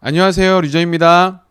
안녕하세요, 리저입니다.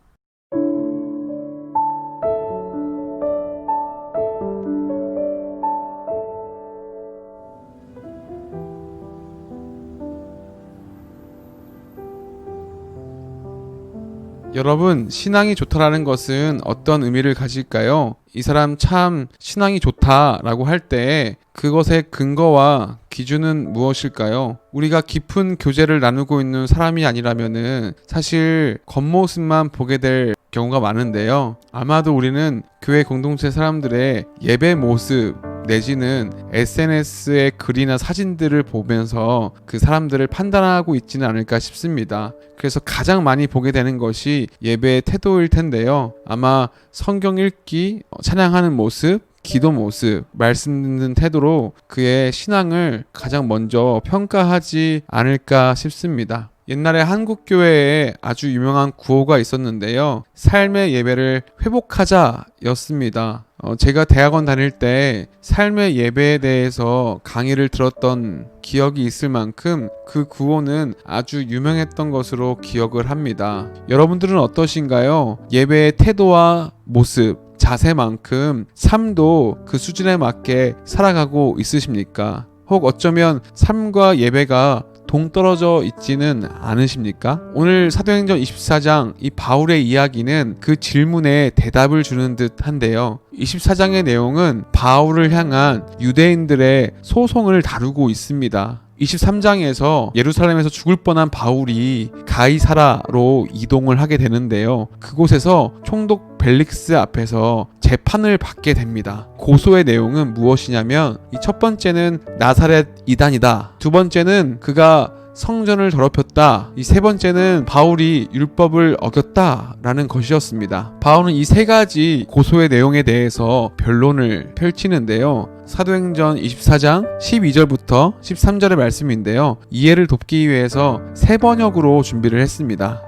여러분, 신앙이 좋다라는 것은 어떤 의미를 가질까요? 이 사람 참 신앙이 좋다라고 할 때 그것의 근거와 기준은 무엇일까요? 우리가 깊은 교제를 나누고 있는 사람이 아니라면은 사실 겉모습만 보게 될 경우가 많은데요. 아마도 우리는 교회 공동체 사람들의 예배 모습 내지는 SNS의 글이나 사진들을 보면서 그 사람들을 판단하고 있지는 않을까 싶습니다. 그래서 가장 많이 보게 되는 것이 예배의 태도일 텐데요. 아마 성경 읽기, 찬양하는 모습, 기도 모습, 말씀 듣는 태도로 그의 신앙을 가장 먼저 평가하지 않을까 싶습니다. 옛날에 한국 교회에 아주 유명한 구호가 있었는데요. 삶의 예배를 회복하자 였습니다. 제가 대학원 다닐 때 삶의 예배에 대해서 강의를 들었던 기억이 있을 만큼 그 구호는 아주 유명했던 것으로 기억을 합니다. 여러분들은 어떠신가요? 예배의 태도와 모습, 자세만큼 삶도 그 수준에 맞게 살아가고 있으십니까? 혹 어쩌면 삶과 예배가 동떨어져 있지는 않으십니까? 오늘 사도행전 24장 이 바울의 이야기는 그 질문에 대답을 주는 듯 한데요. 24장의 내용은 바울을 향한 유대인들의 소송을 다루고 있습니다. 23장에서 예루살렘에서 죽을 뻔한 바울이 가이사라로 이동을 하게 되는데요. 그곳에서 총독 벨릭스 앞에서 재판을 받게 됩니다. 고소의 내용은 무엇이냐면 이 첫 번째는 나사렛 이단이다. 두 번째는 그가 성전을 더럽혔다. 이 세 번째는 바울이 율법을 어겼다라는 것이었습니다. 바울은 이 세 가지 고소의 내용에 대해서 변론을 펼치는데요. 사도행전 24장 12절부터 13절의 말씀인데요. 이해를 돕기 위해서 세 번역으로 준비를 했습니다.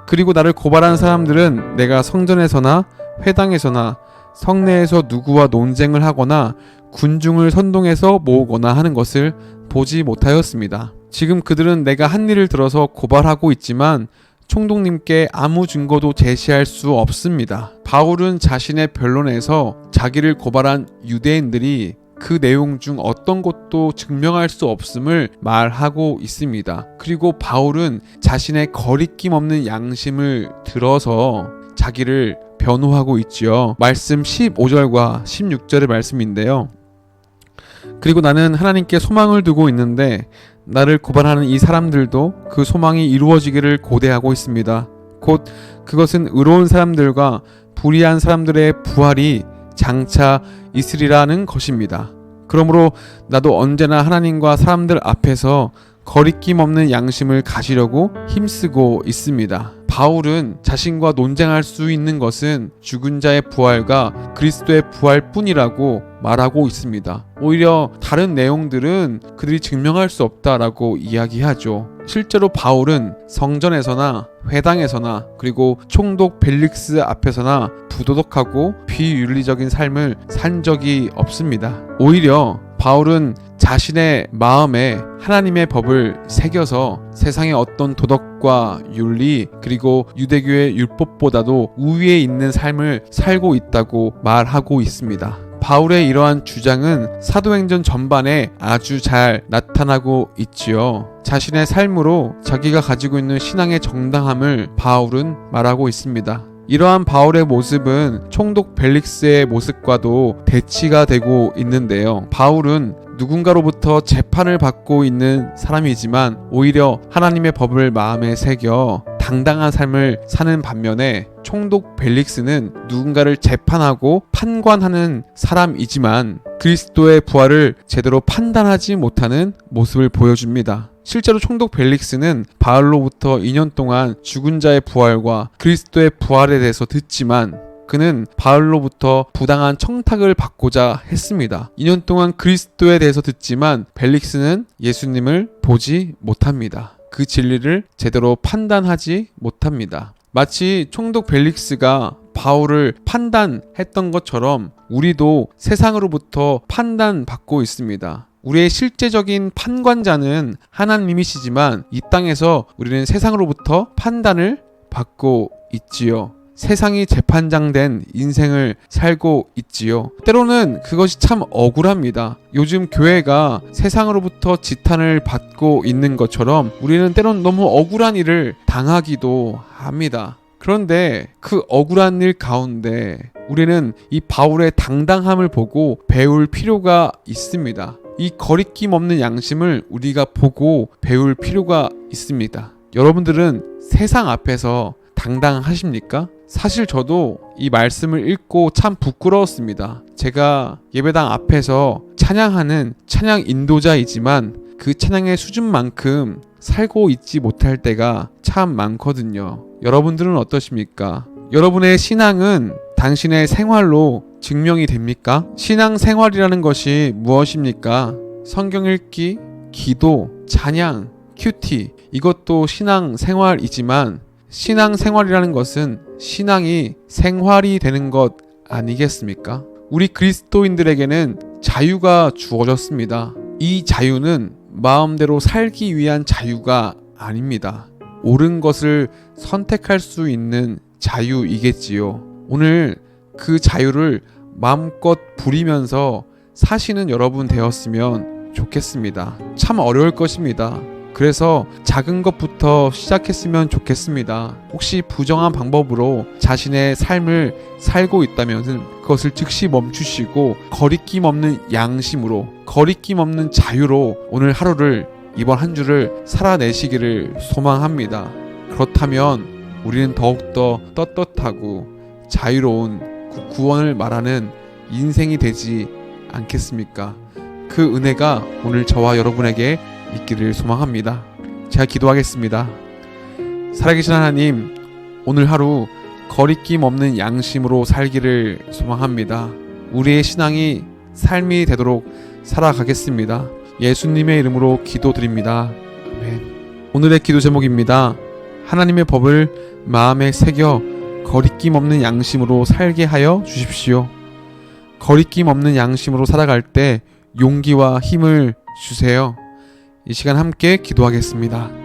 그리고 나를 고발한 사람들은 내가 성전에서나 회당에서나 성내에서 누구와 논쟁을 하거나 군중을 선동해서 모으거나 하는 것을 보지 못하였습니다. 지금 그들은 내가 한 일을 들어서 고발하고 있지만 총독님께 아무 증거도 제시할 수 없습니다. 바울은 자신의 변론에서 자기를 고발한 유대인들이 그 내용 중 어떤 것도 증명할 수 없음을 말하고 있습니다. 그리고 바울은 자신의 거리낌 없는 양심을 들어서 자기를 변호하고 있지요. 말씀 15절과 16절의 말씀인데요. 그리고 나는 하나님께 소망을 두고 있는데 나를 고발하는 이 사람들도 그 소망이 이루어지기를 고대하고 있습니다. 곧 그것은 의로운 사람들과 불의한 사람들의 부활이 장차 있으리라는 것입니다. 그러므로 나도 언제나 하나님과 사람들 앞에서 거리낌 없는 양심을 가지려고 힘쓰고 있습니다. 바울은 자신과 논쟁할 수 있는 것은 죽은 자의 부활과 그리스도의 부활뿐이라고 말하고 있습니다. 오히려 다른 내용들은 그들이 증명할 수 없다라고 이야기하죠. 실제로 바울은 성전에서나 회당에서나 그리고 총독 벨릭스 앞에서나 부도덕하고 비윤리적인 삶을 산 적이 없습니다. 오히려 바울은 자신의 마음에 하나님의 법을 새겨서 세상의 어떤 도덕과 윤리 그리고 유대교의 율법보다도 우위에 있는 삶을 살고 있다고 말하고 있습니다. 바울의 이러한 주장은 사도행전 전반에 아주 잘 나타나고 있지요. 자신의 삶으로 자기가 가지고 있는 신앙의 정당함을 바울은 말하고 있습니다. 이러한 바울의 모습은 총독 벨릭스의 모습과도 대치가 되고 있는데요. 바울은 누군가로부터 재판을 받고 있는 사람이지만 오히려 하나님의 법을 마음에 새겨 당당한 삶을 사는 반면에 총독 벨릭스는 누군가를 재판하고 판관하는 사람이지만 그리스도의 부활을 제대로 판단하지 못하는 모습을 보여줍니다. 실제로 총독 벨릭스는 바울로부터 2년 동안 죽은 자의 부활과 그리스도의 부활에 대해서 듣지만 그는 바울로부터 부당한 청탁을 받고자 했습니다. 2년 동안 그리스도에 대해서 듣지만 벨릭스는 예수님을 보지 못합니다. 그 진리를 제대로 판단하지 못합니다. 마치 총독 벨릭스가 바울을 판단했던 것처럼 우리도 세상으로부터 판단받고 있습니다. 우리의 실제적인 판관자는 하나님이시지만 이 땅에서 우리는 세상으로부터 판단을 받고 있지요. 세상이 재판장된 인생을 살고 있지요. 때로는 그것이 참 억울합니다. 요즘 교회가 세상으로부터 지탄을 받고 있는 것처럼 우리는 때로는 너무 억울한 일을 당하기도 합니다. 그런데 그 억울한 일 가운데 우리는 이 바울의 당당함을 보고 배울 필요가 있습니다. 이 거리낌 없는 양심을 우리가 보고 배울 필요가 있습니다. 여러분들은 세상 앞에서 당당하십니까? 사실 저도 이 말씀을 읽고 참 부끄러웠습니다. 제가 예배당 앞에서 찬양하는 찬양 인도자이지만 그 찬양의 수준만큼 살고 있지 못할 때가 참 많거든요. 여러분들은 어떠십니까? 여러분의 신앙은 당신의 생활로 증명이 됩니까? 신앙 생활이라는 것이 무엇입니까? 성경 읽기, 기도, 찬양, 큐티, 이것도 신앙 생활이지만 신앙 생활이라는 것은 신앙이 생활이 되는 것 아니겠습니까? 우리 그리스도인들에게는 자유가 주어졌습니다. 이 자유는 마음대로 살기 위한 자유가 아닙니다. 옳은 것을 선택할 수 있는 자유이겠지요. 오늘 그 자유를 마음껏 부리면서 사시는 여러분 되었으면 좋겠습니다. 참 어려울 것입니다. 그래서 작은 것부터 시작했으면 좋겠습니다. 혹시 부정한 방법으로 자신의 삶을 살고 있다면 그것을 즉시 멈추시고 거리낌 없는 양심으로, 거리낌 없는 자유로 오늘 하루를, 이번 한 주를 살아내시기를 소망합니다. 그렇다면 우리는 더욱더 떳떳하고 자유로운 구원을 말하는 인생이 되지 않겠습니까? 그 은혜가 오늘 저와 여러분에게 있기를 소망합니다. 제가 기도하겠습니다. 살아계신 하나님, 오늘 하루 거리낌 없는 양심으로 살기를 소망합니다. 우리의 신앙이 삶이 되도록 살아가겠습니다. 예수님의 이름으로 기도드립니다. 아멘. 오늘의 기도 제목입니다. 하나님의 법을 마음에 새겨 거리낌 없는 양심으로 살게 하여 주십시오. 거리낌 없는 양심으로 살아갈 때 용기와 힘을 주세요. 이 시간 함께 기도하겠습니다.